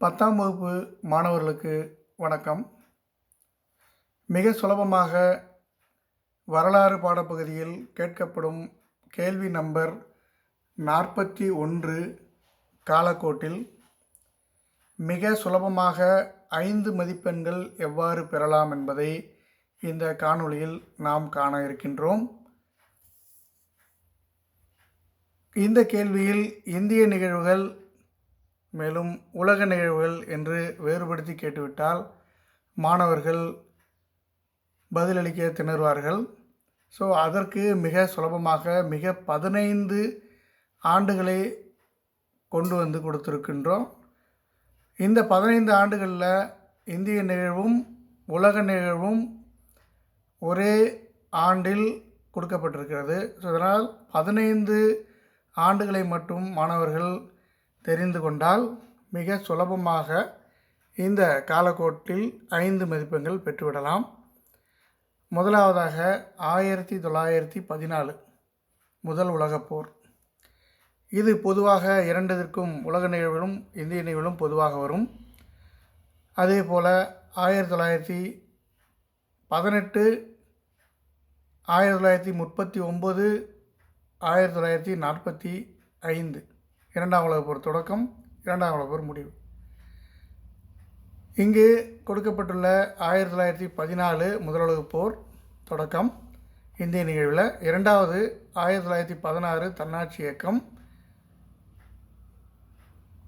10ஆம் வகுப்பு மாணவர்களுக்கு வணக்கம். மிக சுலபமாக வரலாறு பாடப்பகுதியில் கேட்கப்படும் கேள்வி நம்பர் 41 காலக்கோட்டில் மிக சுலபமாக 5 மதிப்பெண்கள் எவ்வாறு பெறலாம் என்பதை இந்த காணொளியில் நாம் காண இருக்கின்றோம். இந்த கேள்வியில் இந்திய நிகழ்வுகள் மேலும் உலக நிகழ்வுகள் என்று வேறுபடுத்தி கேட்டுவிட்டால் மாணவர்கள் பதிலளிக்க திணறுவார்கள். அதற்கு மிக சுலபமாக 15 ஆண்டுகளை கொண்டு வந்து கொடுத்திருக்கின்றோம். இந்த 15 ஆண்டுகளில் இந்திய நிகழ்வும் உலக நிகழ்வும் ஒரே ஆண்டில் கொடுக்கப்பட்டிருக்கிறது. அதனால் 15 ஆண்டுகளை மட்டும் மாணவர்கள் தெரிந்து கொண்டால் மிக சுலபமாக இந்த காலக்கோட்டில் 5 மதிப்பெண்கள் பெற்றுவிடலாம். முதலாவதாக 1914 முதல் உலகப்போர். இது பொதுவாக இரண்டிற்கும் உலக நிகழ்வுகளும் இந்திய நிகழ்வுகளும் பொதுவாக வரும். அதே போல் 1918, 1939, 1945 இரண்டாம் உலகப்போர் தொடக்கம், இரண்டாம் உலகப்போர் முடிவு. இங்கு கொடுக்கப்பட்டுள்ள 1914 முதல் உலகப்போர் தொடக்கம் இந்திய நிகழ்வில், இரண்டாவது 1916 தன்னாட்சி இயக்கம்,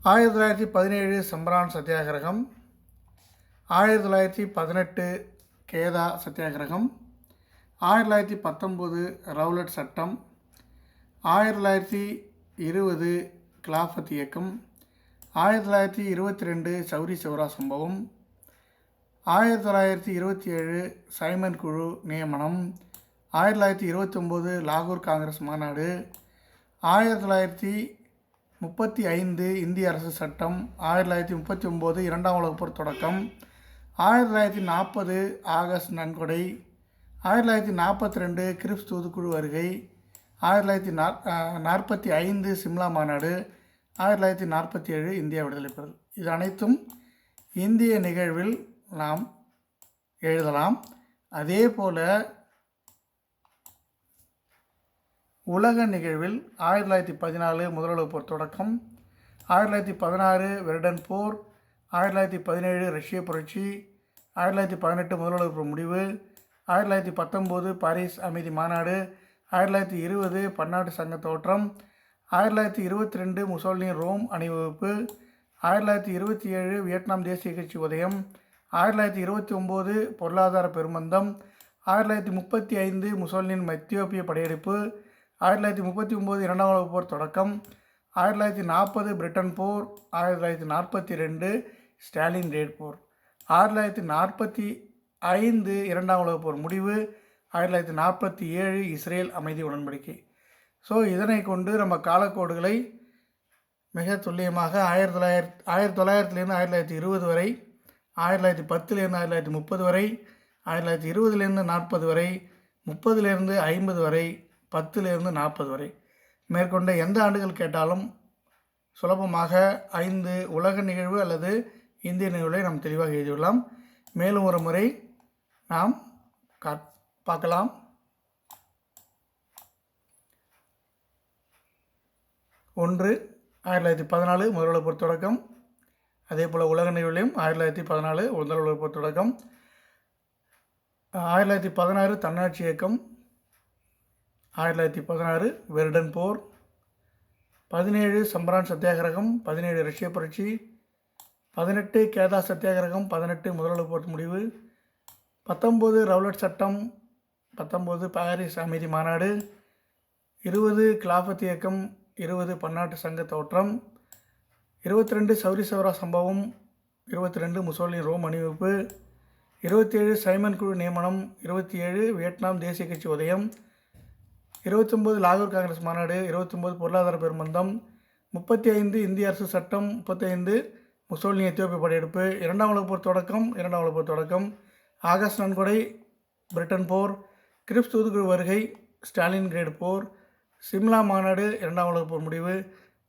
1917 சம்பரான் சத்தியாகிரகம், 1918 கேதா சத்தியாகிரகம், 1919 ரவுலட் சட்டம், 1920 கிலாஃபத் இயக்கம், 1922 சௌரி சௌரா சம்பவம், 1927 சைமன் குழு நியமனம், 1929 லாகூர் காங்கிரஸ் மாநாடு, 1935 இந்திய அரசு சட்டம், 1939 இரண்டாம் உலகப்போர் தொடக்கம், 1940 ஆகஸ்ட் நன்கொடை, 1942 கிரிப்ஸ் தூதுக்குழு வருகை, 1945 சிம்லா மாநாடு, 1947 இந்தியா விடுதலை பெறுதல். இது அனைத்தும் இந்திய நிகழ்வில் நாம் எழுதலாம். அதே போல் உலக நிகழ்வில் 1914 முதல் உலகப்போர் தொடக்கம், 1916 வெர்டன் போர், 1917 ரஷ்ய புரட்சி, 1918 முதல் உலகப்போர் முடிவு, 1919 பாரிஸ் அமைதி மாநாடு, 1920 பன்னாட்டு சங்க தோற்றம், 1922 முசோலினி ரோம் அணிவகுப்பு, 1927 வியட்நாம் தேசிய கட்சி உதயம், 1929 பொருளாதார பெருமந்தம், 1935 முசோலினின் எத்தியோப்பிய படையெடுப்பு, 1939 இரண்டாம் உலகப்போர் தொடக்கம், 1940 பிரிட்டன் போர், 1942 ஸ்டாலின் கிரேட் போர், 1945 இரண்டாம் உலகப்போர் முடிவு, 1947 இஸ்ரேல் அமைதி உடன்படிக்கை. இதனை கொண்டு நம்ம காலக்கோடுகளை மிக துல்லியமாக 1900 1920 வரை, 1910 1930 வரை, 1920 40 வரை, 30 50 வரை, 10 40 வரை மேற்கொண்ட எந்த ஆண்டுகள் கேட்டாலும் சுலபமாக 5 உலக நிகழ்வு அல்லது இந்திய நிகழ்வுகளை நாம் தெளிவாக எழுதிவிடலாம். மேலும் ஒரு முறை நாம் பார்க்கலாம். 1914 முதல் உலகப்போர் தொடக்கம், அதே போல் உலக நிகழ்வுலையும் 1914 முதல் உலகப்போர் தொடக்கம், 1916 தன்னாட்சி இயக்கம், 1916 வெர்டன் போர், 17 சம்பரான் சத்தியாகிரகம், 17 ரஷ்ய புரட்சி, 18 கேதா சத்தியாகிரகம், 18 முதல் உலகப்போர் முடிவு, 19 ரவுலட் சட்டம், 19 பாரிஸ் அமைதி மாநாடு, 20 கிலாஃபத் இயக்கம், 20 பன்னாட்டு சங்க தோற்றம், 22 சௌரி சௌரா சம்பவம், 22 முசோலினி ரோம் அணிவகுப்பு, 27 சைமன் குழு நியமனம், 27 வியட்நாம் தேசிய கட்சி உதயம், 29 லாகூர் காங்கிரஸ் மாநாடு, 29 பொருளாதார பெருமந்தம், 35 இந்திய அரசு சட்டம், 35 முசோலினி எத்தியோப்பிய படையெடுப்பு, இரண்டாம் உலகப்போர் தொடக்கம், இரண்டாம் உலகப்போர் தொடக்கம், ஆகஸ்ட் நன்கொடை, பிரிட்டன் போர், கிரிப்ஸ் தூதுக்குழு வருகை, ஸ்டாலின் கிரேட் போர், சிம்லா மாநாடு, இரண்டாம் உலகப்போர் முடிவு,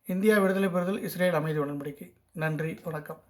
இந்தியா விடுதலை பெறுதல், இஸ்ரேல் அமைதி உடன்படிக்கை. நன்றி, வணக்கம்.